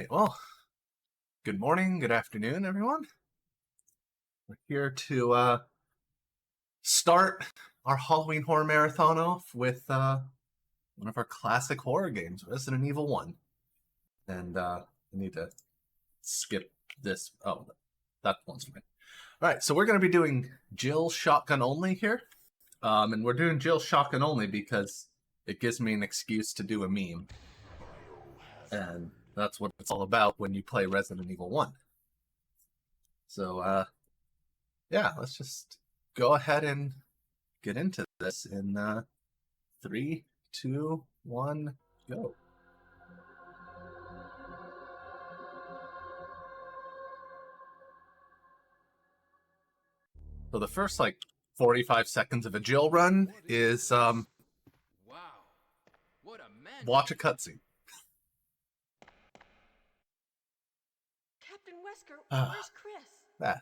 right, well, good morning, good afternoon, everyone. We're here to start our Halloween horror marathon off with one of our classic horror games, Resident Evil 1. And I need to skip this. Oh, that one's fine. All right, so we're going to be doing Jill shotgun only here. And we're doing Jill shotgun only because it gives me an excuse to do a meme. And that's what it's all about when you play Resident Evil 1. So, yeah, let's just go ahead and get into this in 3, 2, 1, go. So the first, 45 seconds of a Jill run is, Wow. What a man. watch a cutscene. Captain Wesker, where's Chris?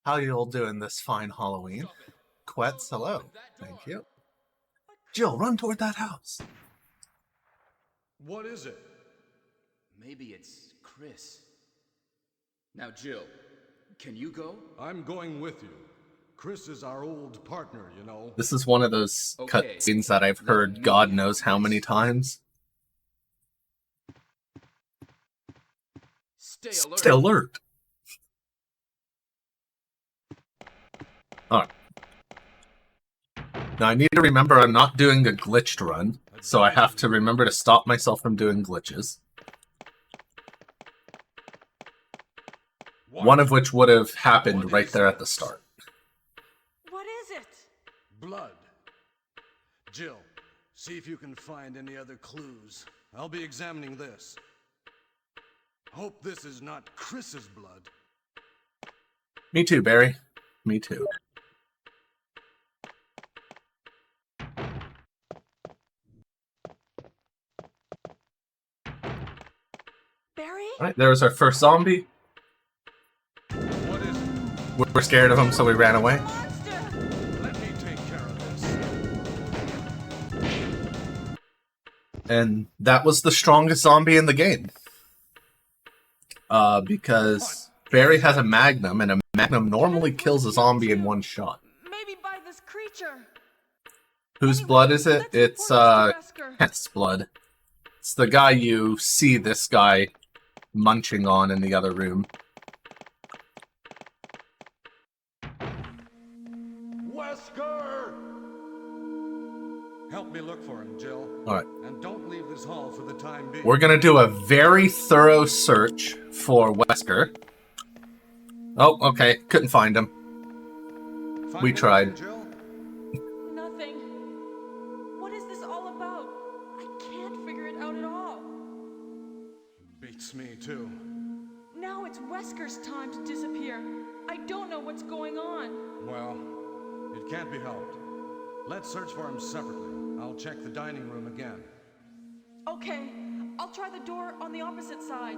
How you all doing this fine Halloween? Quetz, hello. Thank you. Jill, run toward that house. What is it? Maybe it's Chris. Now, Jill, can you go? I'm going with you. Chris is our old partner, you know. This is one of those Okay. cutscenes that I've heard God knows how many times. Stay alert. Alert. Alright. Now I need to remember I'm not doing a glitched run, so I have to remember to stop myself from doing glitches. One of which would have happened right there at the start. What is it? Blood. Jill, see if you can find any other clues. I'll be examining this. Hope this is not Chris's blood. Me too, Barry. Me too. Barry? Alright, there was our first zombie. What is it? We're scared of him, so we ran away. Monster! Let me take care of this. And that was the strongest zombie in the game. Because Barry has a magnum, and a magnum normally kills a zombie in one shot. Maybe by this creature. Whose Anyway, blood is it? let's It's, report Mr. Wesker. Kent's blood. It's the guy you see this guy munching on in the other room. Wesker! Help me look for him, Jill. Alright. And don't leave this hall for the time being. We're gonna do a very thorough search for Wesker. Oh, okay. Couldn't find him. Find we anything, tried. Jill? Nothing. What is this all about? I can't figure it out at all. Beats me, too. Now it's Wesker's time to disappear. I don't know what's going on. Well, it can't be helped. Let's search for him separately. I'll check the dining room again. Okay, I'll try the door on the opposite side.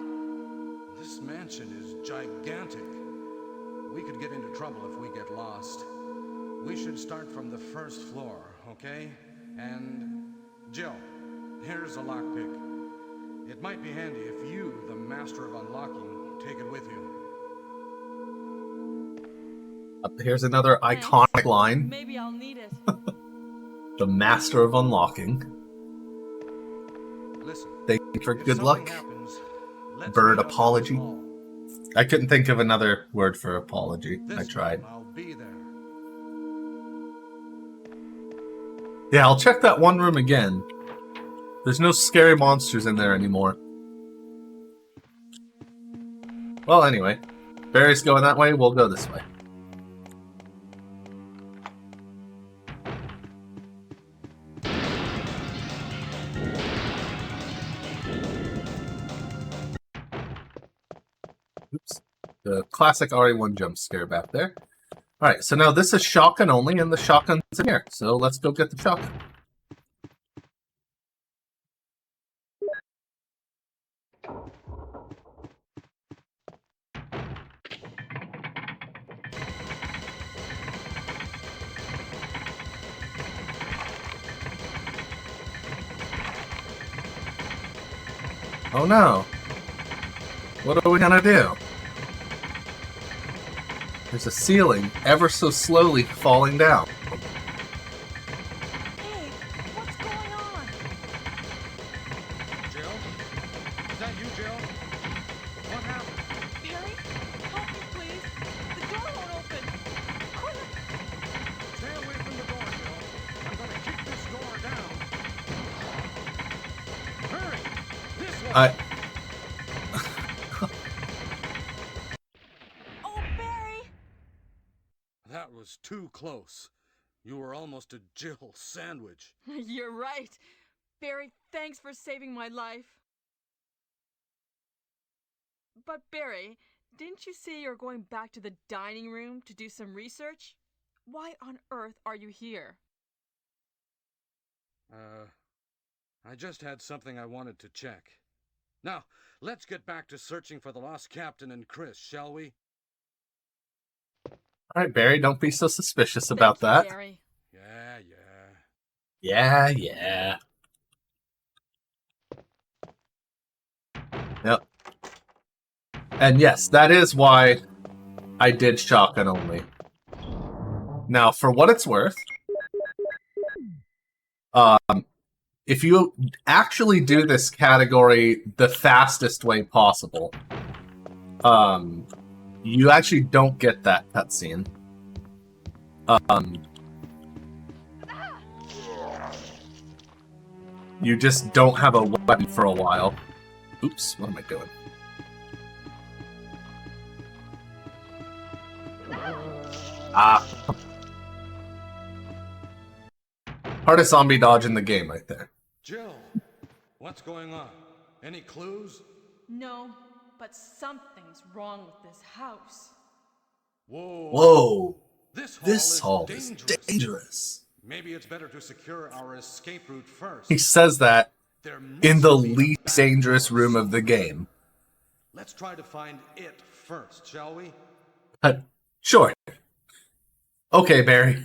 This mansion is gigantic. We could get into trouble if we get lost. We should start from the first floor, okay? And Jill, here's a lockpick. It might be handy if you, the master of unlocking, take it with you. Here's another Thanks. iconic line. Maybe I'll need it. The master of unlocking. Listen. Thank you for If good something luck. happens, let's Bird meet up in apology. this hall. I couldn't think of another word for apology. This I tried. time I'll be there. Yeah, I'll check that one room again. There's no scary monsters in there anymore. Well, anyway. Barry's going that way, we'll go this way. Oops. The classic RE1 jump scare back there. Alright, so now this is shotgun only, and the shotgun's in here. So let's go get the shotgun. Oh no. What are we gonna do? There's a ceiling ever so slowly falling down. Hey, what's going on? Jill? Is that you, Jill? What happened? Barry, help me, please. The door won't open. Quick! Stay away from the door, Jill. I'm gonna kick this door down. Hurry! This way! Oh, Barry! That was too close. You were almost a Jill sandwich. You're right. Barry, thanks for saving my life. But Barry, didn't you say you're going back to the dining room to do some research? Why on earth are you here? I just had something I wanted to check. Now, let's get back to searching for the lost captain and Chris, shall we? Alright, Barry, don't be so suspicious about Thank you, that. Barry. Yeah. Yeah. Yep. And yes, that is why I did shotgun only. Now, for what it's worth, if you actually do this category the fastest way possible, you actually don't get that cutscene. You just don't have a weapon for a while. Oops, what am I doing? Hardest zombie dodge in the game right there. Jill, what's going on? Any clues? No, but something's wrong with this house. Whoa! This hall is dangerous. dangerous. Maybe it's better to secure our escape route first. He says that There must in the be a least back dangerous door room of the somewhere. game. Let's try to find it first, shall we? Sure. Okay, Barry.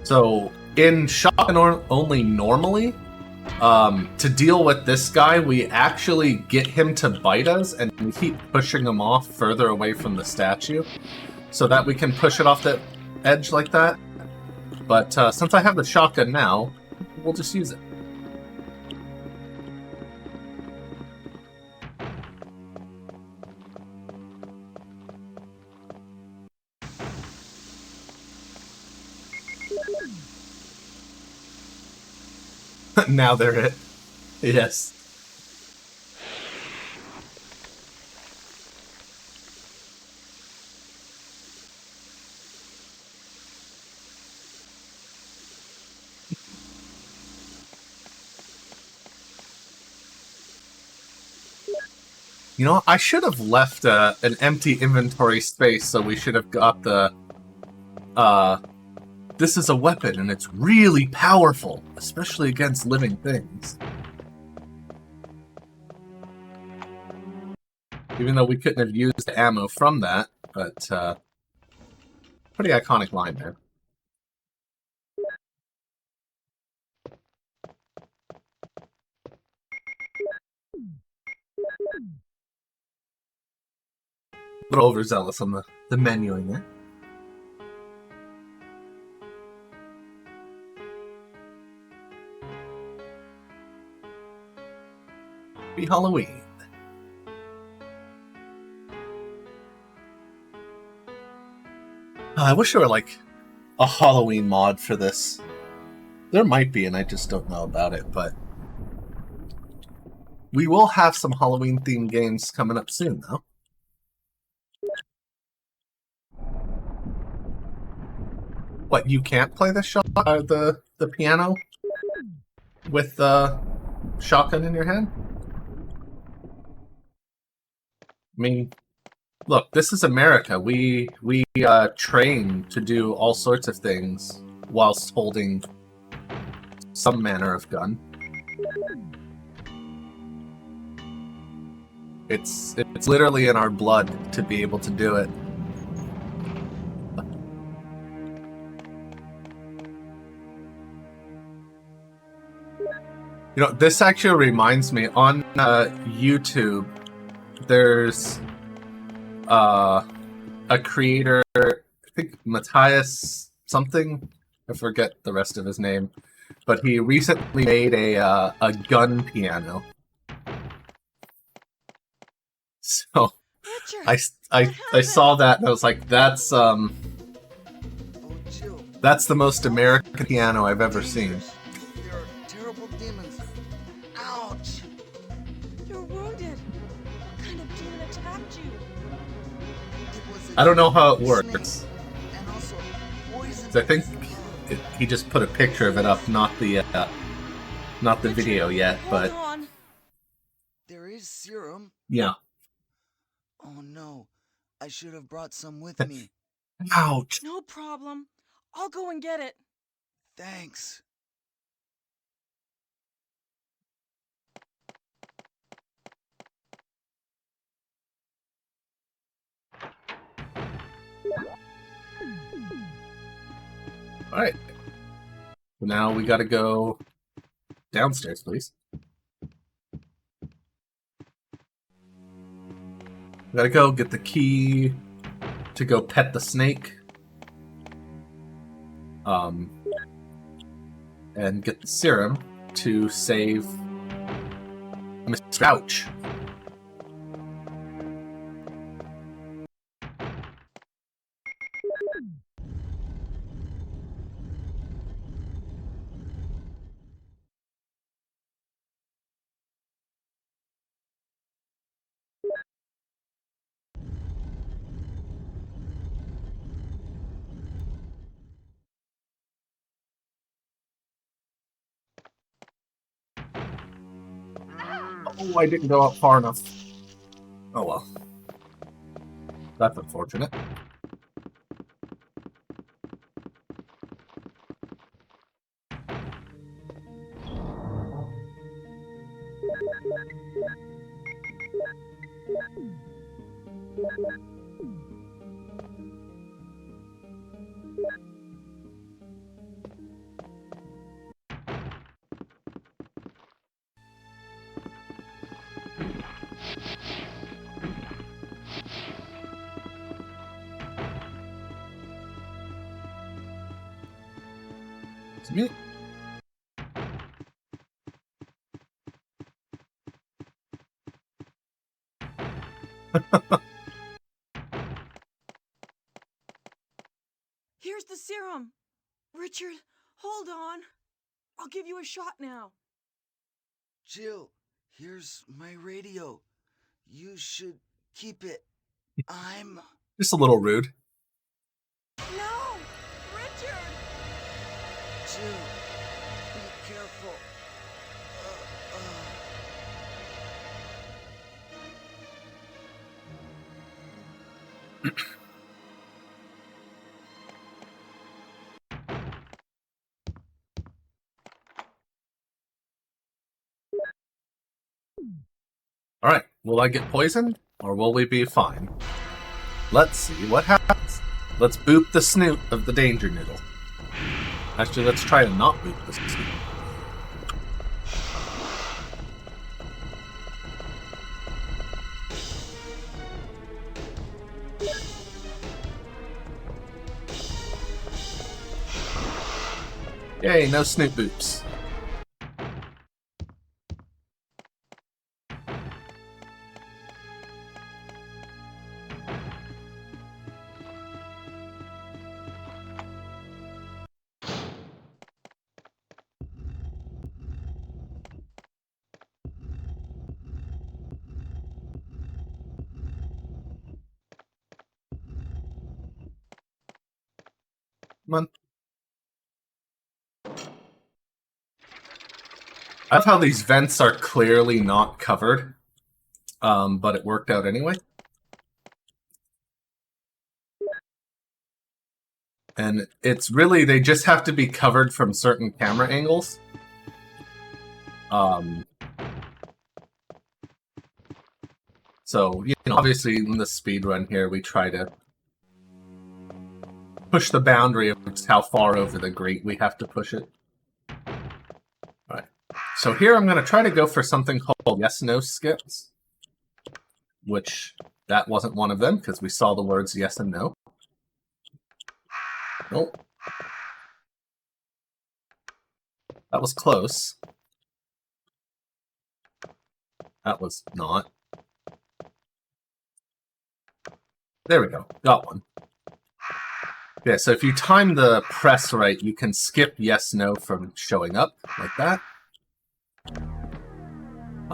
So, in shotgun only normally, to deal with this guy, we actually get him to bite us, and we keep pushing him off further away from the statue, so that we can push it off the edge like that. But since I have the shotgun now, we'll just use it. Now they're it. Yes. You know, I should have left an empty inventory space, so we should have got the, this is a weapon, and it's really powerful, especially against living things. Even though we couldn't have used ammo from that, but, pretty iconic line there. A little overzealous on the menuing there. Happy Halloween. I wish there were like a Halloween mod for this. There might be, and I just don't know about it, but we will have some Halloween themed games coming up soon, though. What, you can't play the piano with the shotgun in your hand? mean, look, this is America. We train to do all sorts of things whilst holding some manner of gun. It's literally in our blood to be able to do it. You know, this actually reminds me, on YouTube, there's a creator, I think Matthias something, I forget the rest of his name, but he recently made a gun piano. So Richard, I saw that and I was like, that's the most American piano I've ever seen. There are terrible demons. Ouch! you're wounded. What kind of demon attacked you? It was I don't know how it snake, works. and also poison. I think he just put a picture of it up, not the video yet, Hold but on. There is serum. yeah. Oh no, I should have brought some with me. Ouch! No problem. I'll go and get it. Thanks. Alright. Now we gotta go downstairs, please. We gotta go get the key to go pet the snake. And get the serum to save Mr. Ouch. Oh, I didn't go up far enough. Oh well. That's unfortunate. It's me. Here's the serum. Richard, hold on. I'll give you a shot now. Jill, here's my radio. You should keep it. I'm... Just a little rude. No! Richard! Jill, be careful. Alright, will I get poisoned, or will we be fine? Let's see what happens. Let's boop the snoot of the danger noodle. Actually, let's try to not boop the snoot. Yay, no snoot boops. Come on. I love how these vents are clearly not covered, but it worked out anyway. And it's really, they just have to be covered from certain camera angles. So, you know, obviously in the speedrun here, we try to push the boundary of just how far over the grate we have to push it. Alright. So here I'm going to try to go for something called yes-no skips. Which, that wasn't one of them, because we saw the words yes and no. Nope. That was close. That was not. There we go. Got one. Yeah, so if you time the press right, you can skip yes-no from showing up, like that.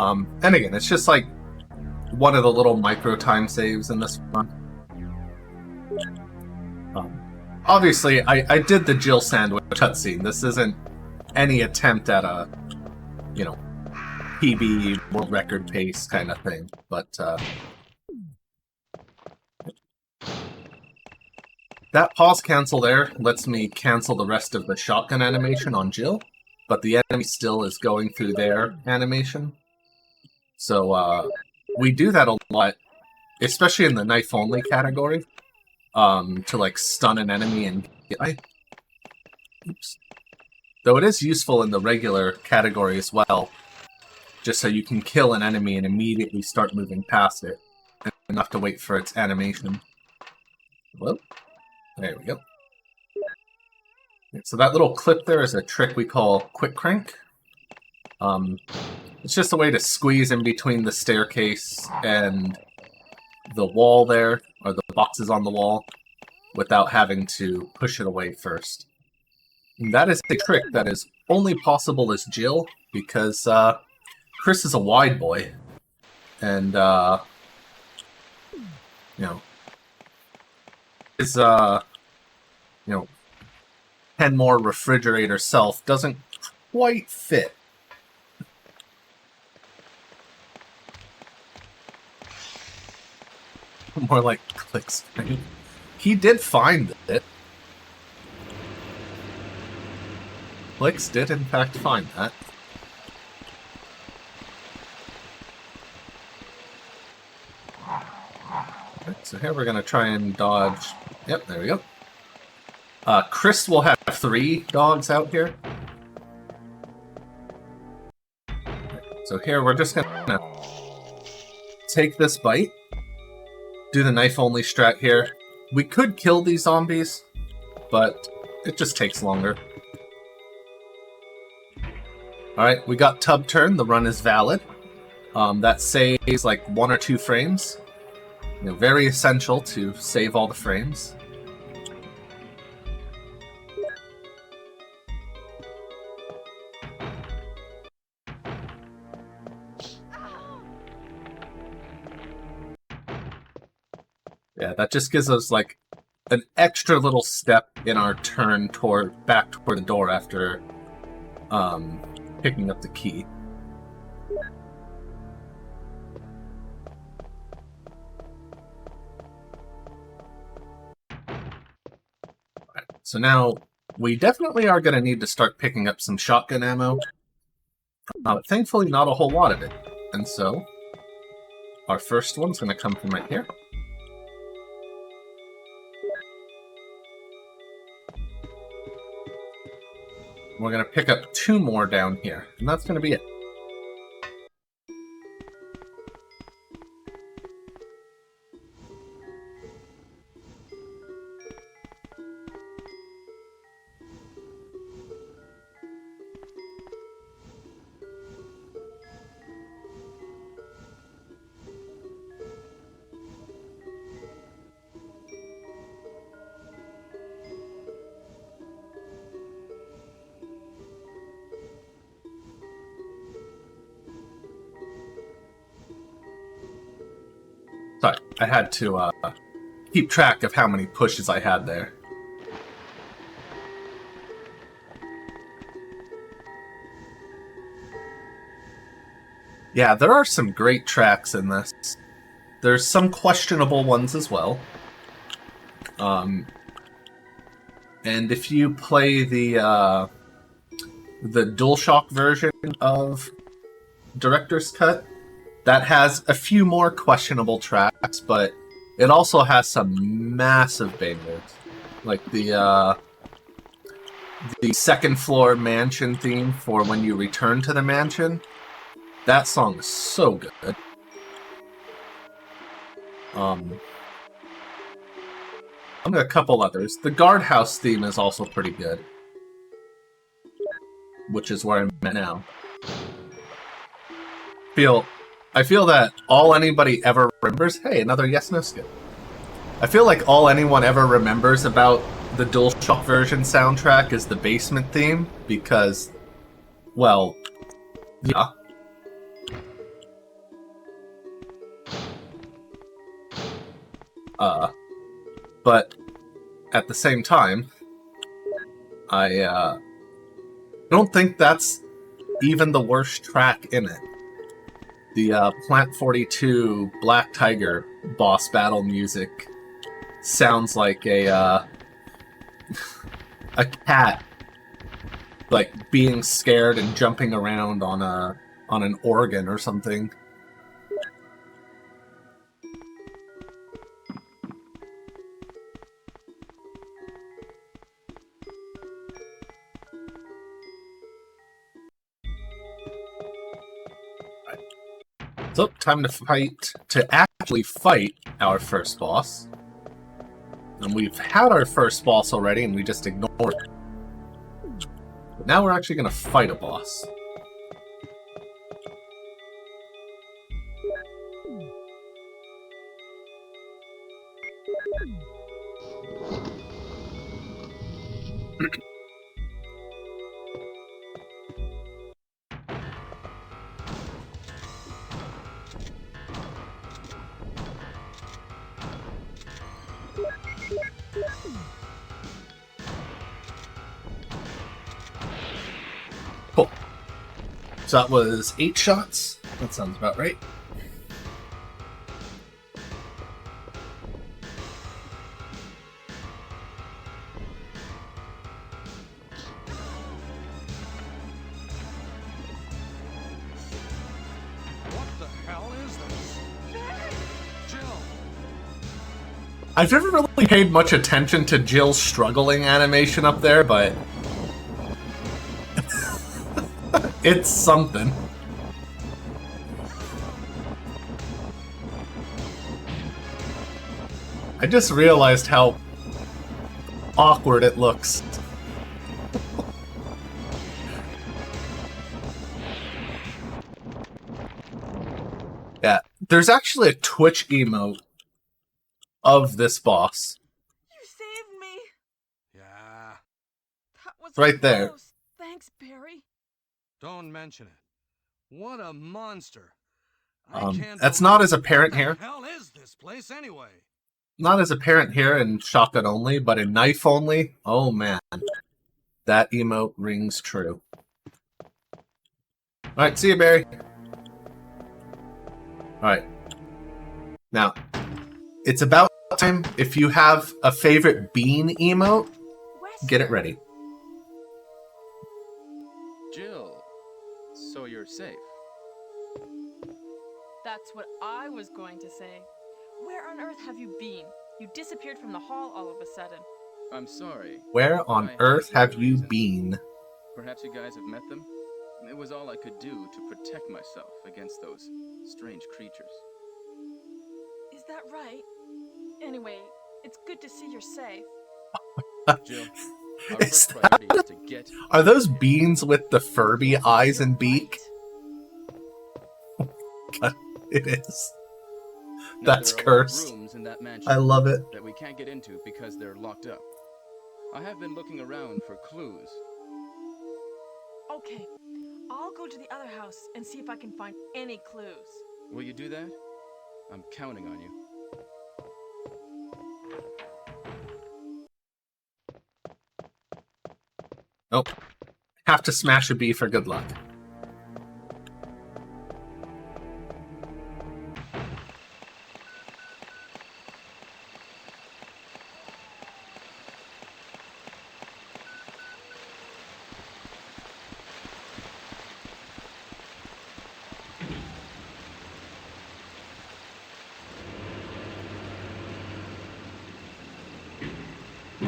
And again, it's just like one of the little micro time saves in this one. Obviously, I did the Jill sandwich cutscene. This isn't any attempt at a, you know, PB world record pace kind of thing, but that pause cancel there lets me cancel the rest of the shotgun animation on Jill, but the enemy still is going through their animation. So we do that a lot, especially in the knife-only category, to like stun an enemy and get... Oops. Though it is useful in the regular category as well, just so you can kill an enemy and immediately start moving past it, and not have to wait for its animation. Whoa. There we go. So that little clip there is a trick we call quick crank. It's just a way to squeeze in between the staircase and the wall there, or the boxes on the wall, without having to push it away first. And that is a trick that is only possible as Jill, because Chris is a wide boy, and you know, his 10 more refrigerator self doesn't quite fit. More like clicks. He did find it. Clicks did in fact find that. Right, so here we're going to try and dodge. Yep, there we go. Chris will have 3 dogs out here. So here we're just going to take this bite. Do the knife-only strat here. We could kill these zombies, but it just takes longer. Alright, we got tub turn. The run is valid. That saves like 1 or 2 frames. You know, very essential to save all the frames. Yeah, that just gives us like an extra little step in our turn back toward the door after picking up the key. Right, so now we definitely are going to need to start picking up some shotgun ammo. But thankfully not a whole lot of it. And so our first one's going to come from right here. We're going to pick up 2 more down here, and that's going to be it. Sorry, I had to keep track of how many pushes I had there. Yeah, there are some great tracks in this. There's some questionable ones as well. And if you play the DualShock version of Director's Cut, that has a few more questionable tracks, but it also has some massive bangers. Like the second floor mansion theme for when you return to the mansion. That song is so good. A couple others. The guardhouse theme is also pretty good. Which is where I'm at now. I feel that all anybody ever remembers... Hey, another Yes No skip. I feel like all anyone ever remembers about the DualShock version soundtrack is the basement theme, because, well, yeah. But at the same time, I don't think that's even the worst track in it. The Plant 42 Black Tiger boss battle music sounds like a cat, like being scared and jumping around on an organ or something. So, time to actually fight our first boss. And we've had our first boss already, and we just ignored it. But now we're actually going to fight a boss. Cool. So that was 8 shots. That sounds about right. What the hell is this? Jill! I've never really paid much attention to Jill's struggling animation up there, but it's something. I just realized how awkward it looks. Yeah, there's actually a Twitch emote of this boss. You saved me. Yeah, That was Right there. close. Thanks, Barry. don't mention it. What a monster. That's not as apparent here. What the hell is this place anyway? Not as apparent here in shotgun only, but in knife only. Oh man, that emote rings true. Alright, see you, Barry. Alright. Now, it's about time. If you have a favorite bean emote, get it ready. Jill, so you're safe. That's what I was going to say. Where on earth have you been? You disappeared from the hall all of a sudden. I'm sorry. Where on I earth had have you reasons. been? Perhaps you guys have met them? It was all I could do to protect myself against those strange creatures. Is that right? Anyway, it's good to see you're safe. Jill, our Is first that- priority is to get... Are those beans with the Furby eyes and beak? It is. Now, That's there are a lot of cursed. rooms in that mansion I love it. that we can't get into because they're locked up. I have been looking around for clues. Okay, I'll go to the other house and see if I can find any clues. Will you do that? I'm counting on you. Nope. Have to smash a B for good luck.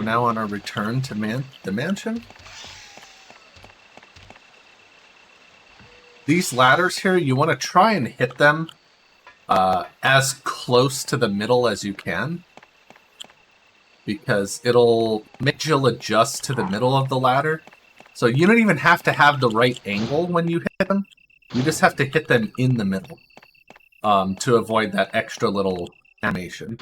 now on our return to the mansion. These ladders here, you want to try and hit them as close to the middle as you can, because it'll make you'll adjust to the middle of the ladder. So you don't even have to have the right angle when you hit them. You just have to hit them in the middle to avoid that extra little animation.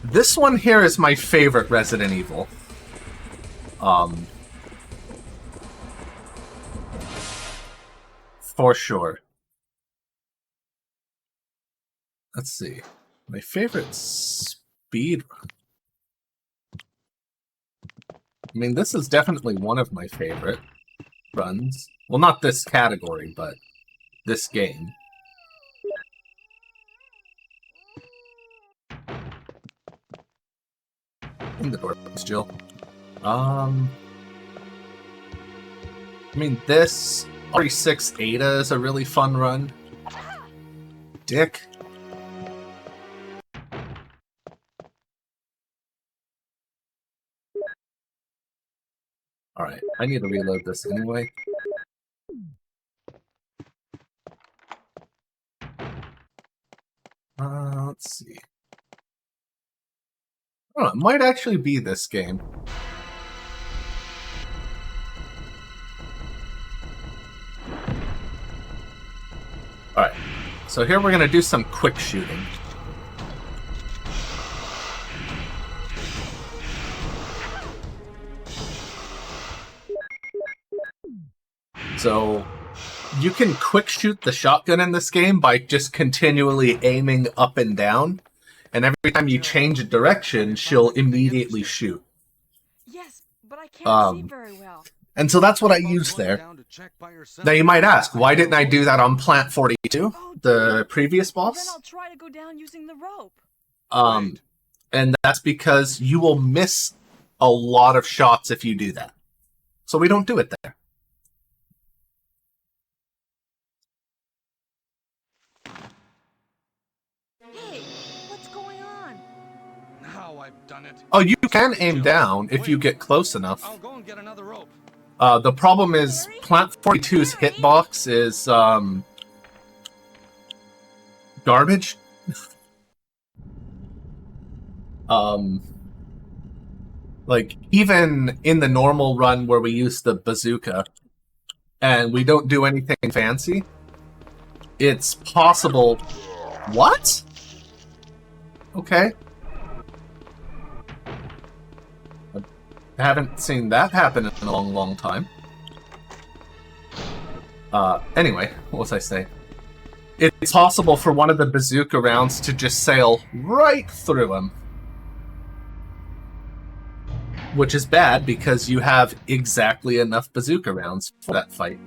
This one here is my favorite Resident Evil. For sure. Let's see. My favorite speed run. I mean, this is definitely one of my favorite runs. Well, not this category, but this game. In the door, Jill. I mean, this RE6 Ada is a really fun run. Dick. Alright, I need to reload this anyway. Let's see. Oh, it might actually be this game. Alright, so here we're going to do some quick shooting. So, you can quick shoot the shotgun in this game by just continually aiming up and down. And every time you change a direction, she'll immediately shoot. Yes, but I can't see very well. And so that's what I used there. Now you might ask, why didn't I do that on Plant 42, the previous boss? Then I'll try to go down using the rope. And that's because you will miss a lot of shots if you do that. So we don't do it there. Hey, what's going on? Now I've done it. Oh, you can aim down if you get close enough. I'll go and get another rope. The problem is Plant 42's hitbox is garbage. Like, even in the normal run where we use the bazooka and we don't do anything fancy, it's possible... What? Okay. I haven't seen that happen in a long, long time. Anyway, what was I saying? It's possible for one of the bazooka rounds to just sail right through him. Which is bad because you have exactly enough bazooka rounds for that fight.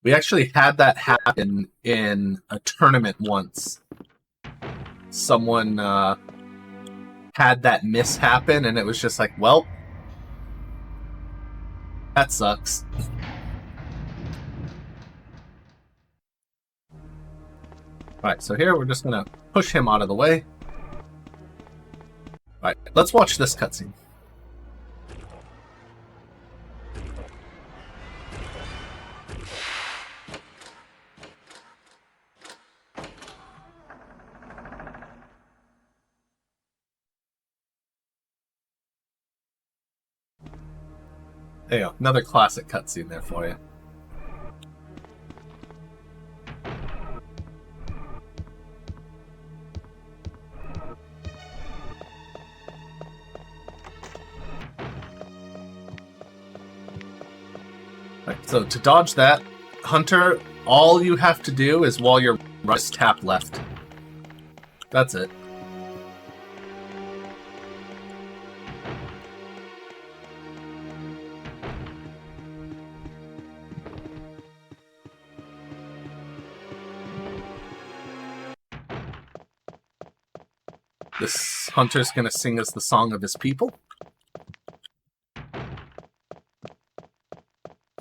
We actually had that happen in a tournament once. Someone had that miss happen, and it was just like, well, that sucks. Alright, so here we're just gonna push him out of the way. Alright, let's watch this cutscene. There you go, another classic cutscene there for you. Right, so to dodge that, Hunter, all you have to do is while you're just tap left. That's it. This Hunter's gonna sing us the song of his people.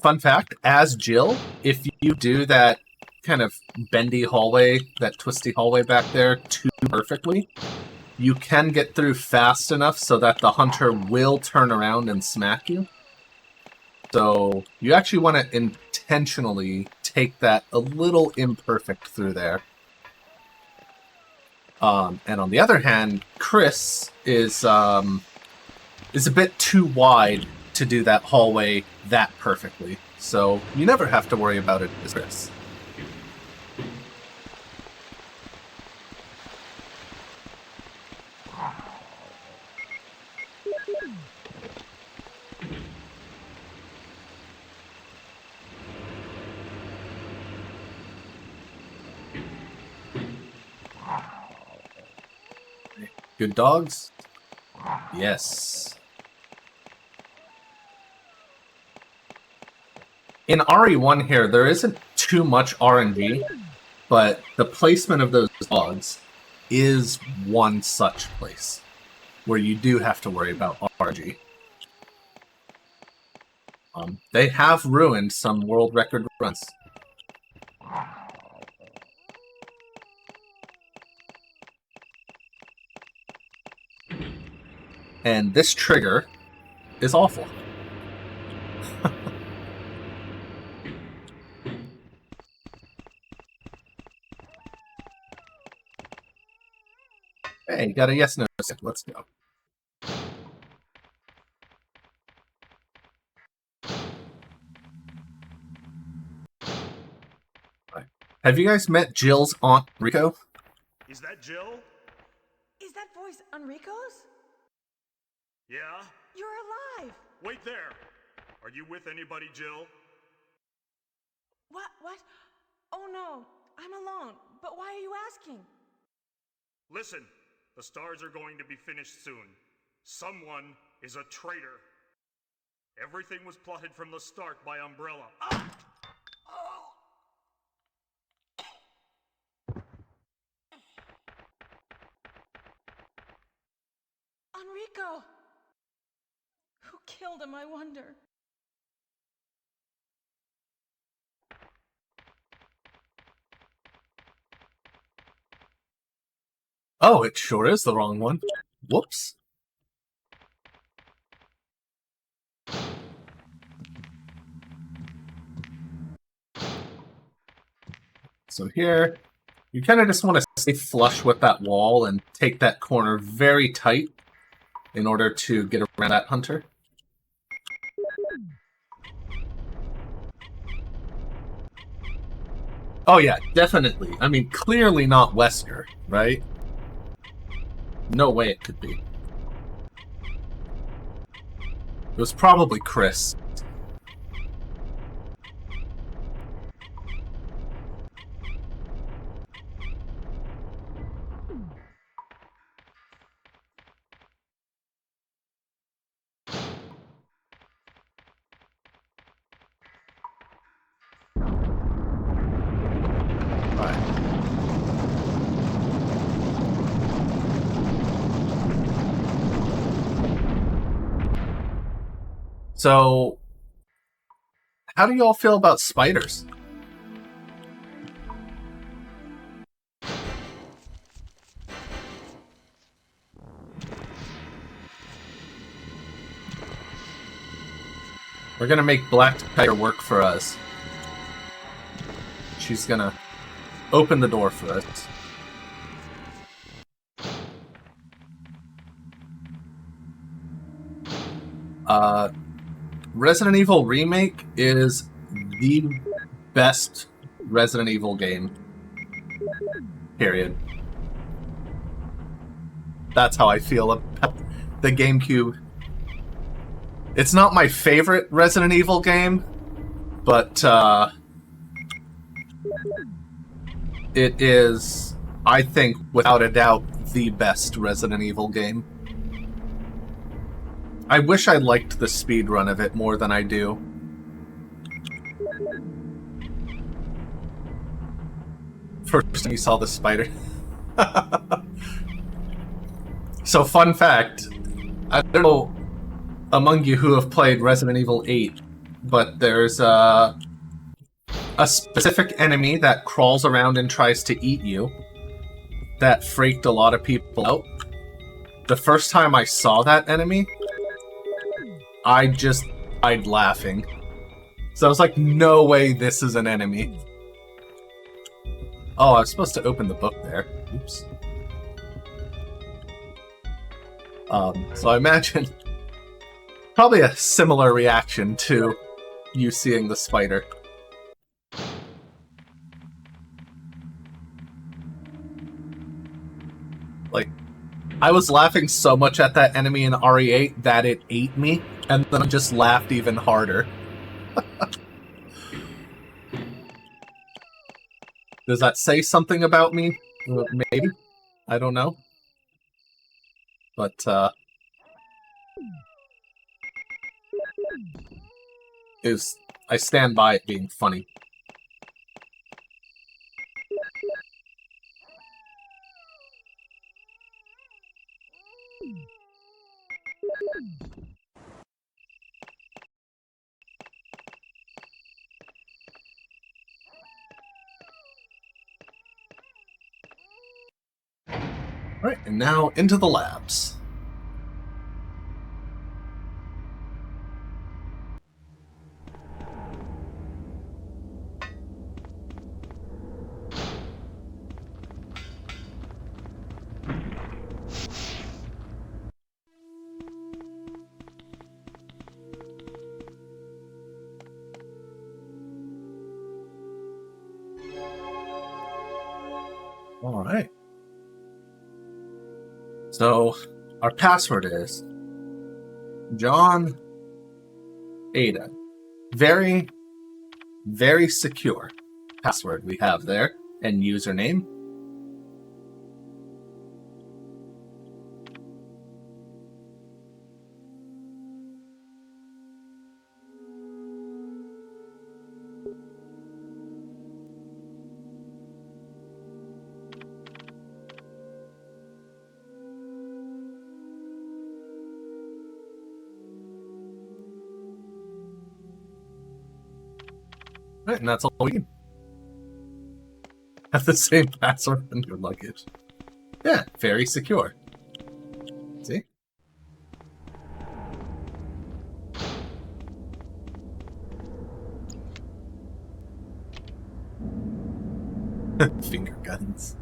Fun fact, as Jill, if you do that kind of bendy hallway, that twisty hallway back there too perfectly, you can get through fast enough so that the hunter will turn around and smack you. So you actually want to intentionally take that a little imperfect through there. And on the other hand, Chris is a bit too wide to do that hallway that perfectly. So you never have to worry about it as Chris. Good dogs? Yes. In RE1 here, there isn't too much RNG, but the placement of those dogs is one such place where you do have to worry about RNG. They have ruined some world record runs. And this trigger is awful. Hey, got a yes/no. Let's go. Have you guys met Jill's Aunt Rico? Is that Jill? Is that voice Enrico's? Yeah? You're alive! Wait there! Are you with anybody, Jill? What? Oh no, I'm alone. But why are you asking? Listen, the stars are going to be finished soon. Someone is a traitor. Everything was plotted from the start by Umbrella. Ah! Enrico! Who killed him, I wonder? Oh, it sure is the wrong one. Whoops. So here, you kind of just want to stay flush with that wall and take that corner very tight in order to get around that hunter. Oh yeah, definitely. I mean, clearly not Wesker, right? No way it could be. It was probably Chris. So, how do you all feel about spiders? We're gonna make Black Tiger work for us. She's gonna open the door for us. Resident Evil Remake is the best Resident Evil game. Period. That's how I feel about the GameCube. It's not my favorite Resident Evil game, but it is, I think, without a doubt, the best Resident Evil game. I wish I liked the speedrun of it more than I do. First time you saw the spider. So, fun fact, I don't know among you who have played Resident Evil 8, but there's a specific enemy that crawls around and tries to eat you that freaked a lot of people out. The first time I saw that enemy, I just died laughing. So I was like, no way this is an enemy. Oh, I was supposed to open the book there. Oops. So I imagine probably a similar reaction to you seeing the spider. Like, I was laughing so much at that enemy in RE8 that it ate me, and then I just laughed even harder. Does that say something about me? Maybe. I don't know. But, I stand by it being funny. Alright, and now into the labs. Alright. So, our password is John Ada. Very, very secure password we have there. And username. Right, and that's all we need. Have the same password in your luggage. Yeah, very secure. See? Finger guns.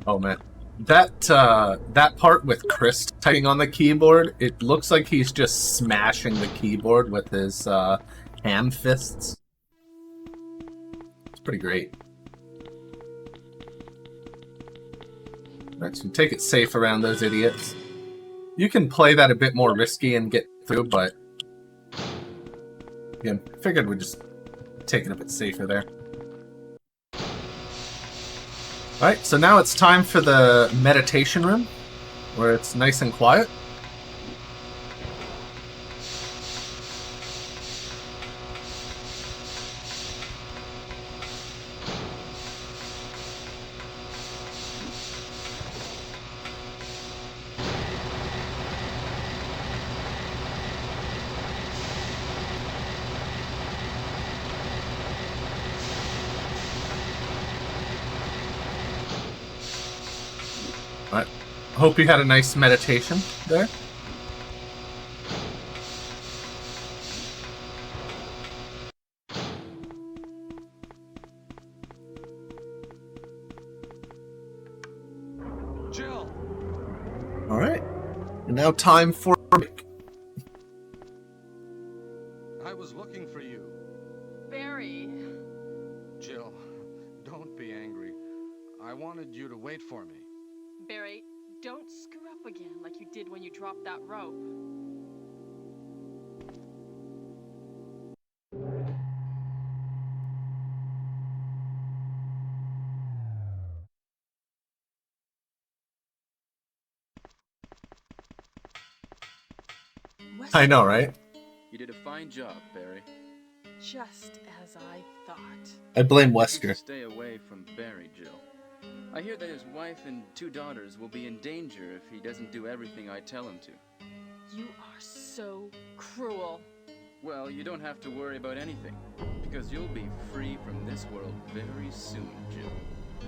Oh man. That part with Chris typing on the keyboard, it looks like he's just smashing the keyboard with his ham fists. It's pretty great. Alright, so take it safe around those idiots. You can play that a bit more risky and get through, but again, figured we'd just take it a bit safer there. Alright, so now it's time for the meditation room, where it's nice and quiet. Alright, hope you had a nice meditation there. Jill! Alright, and now time for a break. I was looking for you. Barry. Jill, don't be angry. I wanted you to wait for me. Barry, don't screw up again like you did when you dropped that rope. I know, right? You did a fine job, Barry. Just as I thought. I blame You Wesker. should stay away from Barry, Jill. I hear that his wife and 2 daughters will be in danger if he doesn't do everything I tell him to. You are so cruel. Well, you don't have to worry about anything, because you'll be free from this world very soon, Jill.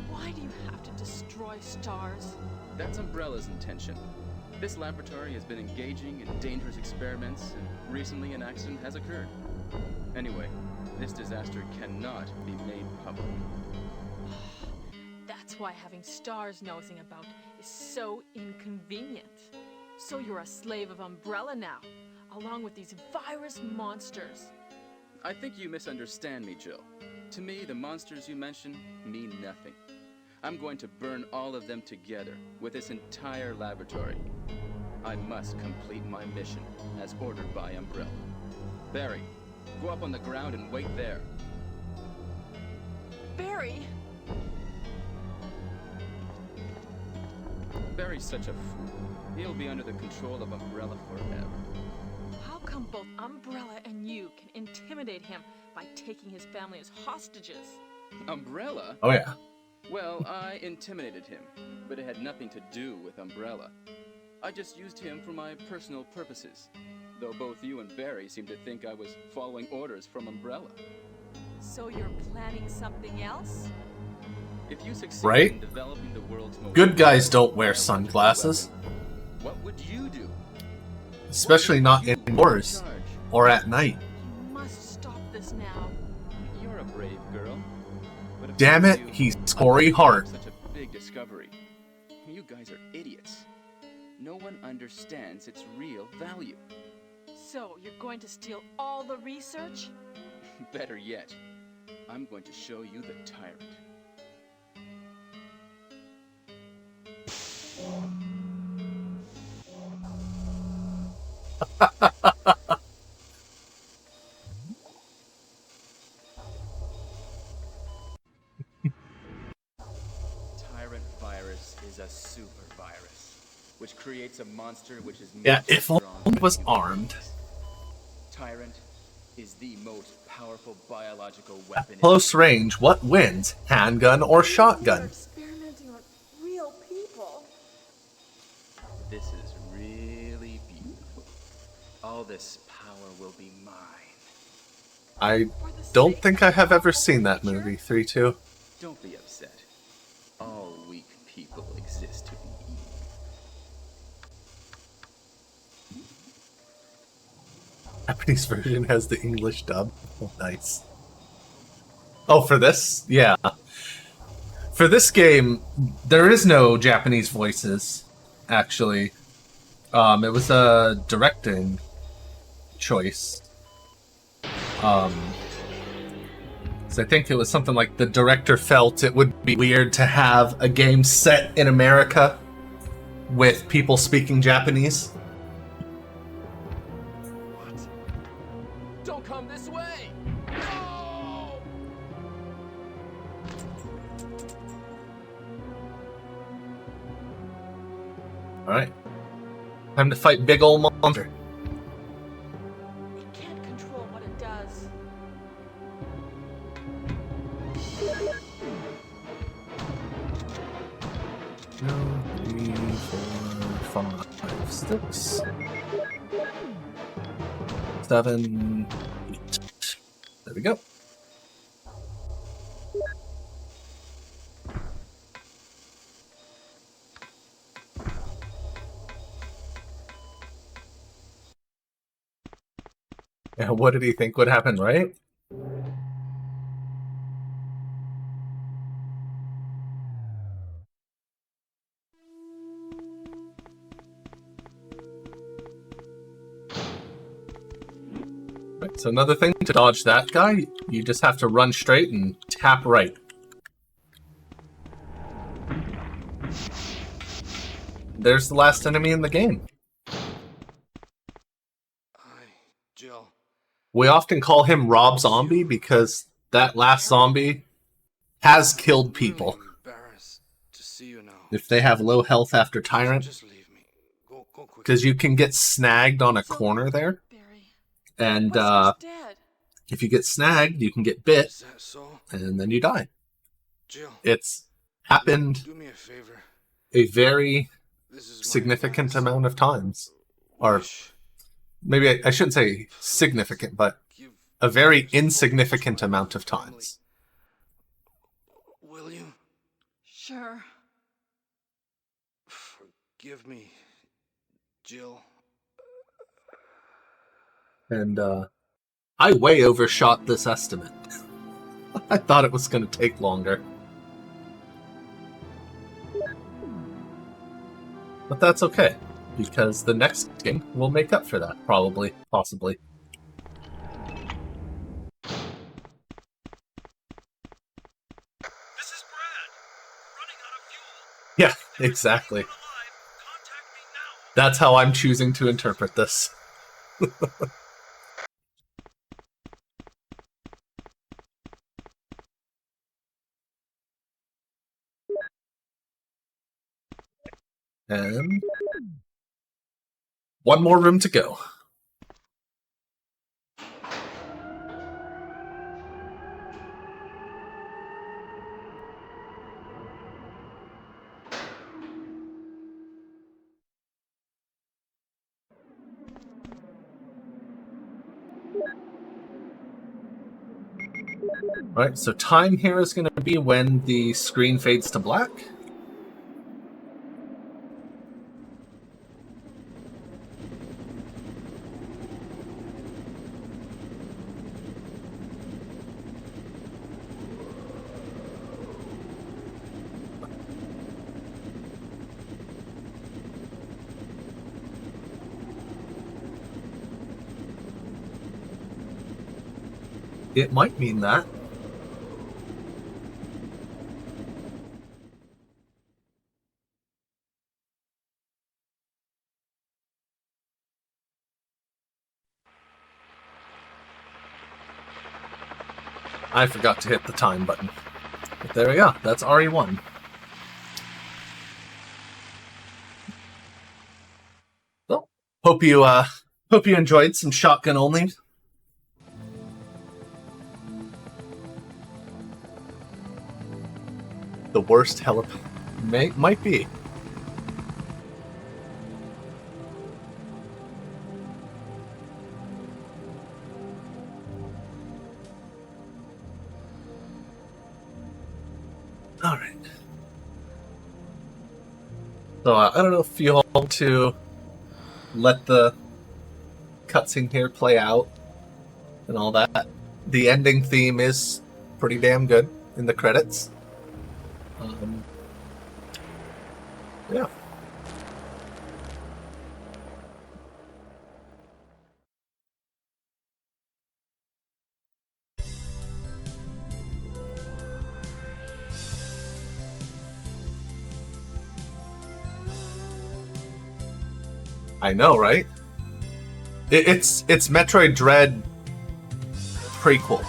Why do you have to destroy stars? That's Umbrella's intention. This laboratory has been engaging in dangerous experiments, and recently an accident has occurred. Anyway, this disaster cannot be made public. That's why having stars nosing about is so inconvenient. So you're a slave of Umbrella now, along with these virus monsters. I think you misunderstand me, Jill. To me, the monsters you mention mean nothing. I'm going to burn all of them together with this entire laboratory. I must complete my mission as ordered by Umbrella. Barry, go up on the ground and wait there. Barry! Barry's such a fool. He'll be under the control of Umbrella forever. How come both Umbrella and you can intimidate him by taking his family as hostages? Umbrella? Oh yeah. Well, I intimidated him, but it had nothing to do with Umbrella. I just used him for my personal purposes, though both you and Barry seem to think I was following orders from Umbrella. So you're planning something else? If you succeed Right? in developing the world's most Good guys don't wear sunglasses, what would you do? especially not What would you indoors charge? or at night. You must stop this now. You're a brave girl. But if Damn it, you- he's Corey Hart. Such a big discovery. You guys are idiots. No one understands its real value. So you're going to steal all the research? Better yet, I'm going to show you the tyrant. Tyrant virus is a super virus, which creates a monster which is Yeah, much if stronger only was than armed. humans. Tyrant is the most powerful biological weapon. Close range, what wins? Handgun or You're shotgun? experimenting on real people. This is really beautiful. All this power will be mine. I For the don't sake think of I have ever powerful seen that creature? movie, 3-2. Don't be upset. All weak people exist to be eaten. Japanese version has the English dub. Oh, nice. Oh, for this? Yeah. For this game, there is no Japanese voices, actually. It was a directing choice. So I think it was something like the director felt it would be weird to have a game set in America with people speaking Japanese. Don't come this way! No! Alright. Time to fight big ol' monster. It can't control what it does. Two, 3, 4, 5, 6, 7, 8. There we go. Yeah, what did he think would happen, right? Right, so another thing, to dodge that guy, you just have to run straight and tap right. There's the last enemy in the game. Jill. We often call him Rob Zombie because that last zombie has killed people. I'm embarrassed to see you now. If they have low health after Tyrant, Just leave me. Go quick. because you can get snagged on a corner there, Barry. and Wesker's dead. if you get snagged, you can get bit, Is that so? and then you die. Jill, It's happened do me a favor. a very This is my significant last amount of times. Or wish. maybe I shouldn't say significant, but a very insignificant amount of times. Will you Sure. forgive me, Jill? And I way overshot this estimate. I thought it was going to take longer. But that's okay, because the next game will make up for that, probably, possibly. This is Brad. Running out of fuel. Yeah, exactly. Alive, contact me now. That's how I'm choosing to interpret this. And one more room to go. Right, so time here is going to be when the screen fades to black. It might mean that. I forgot to hit the time button. But there we go. That's RE1. So, hope you enjoyed some shotgun only. The worst helipad might be. All right. So I don't know if you all want to let the cutscene here play out and all that. The ending theme is pretty damn good in the credits. Yeah. I know, right? It's Metroid Dread prequel.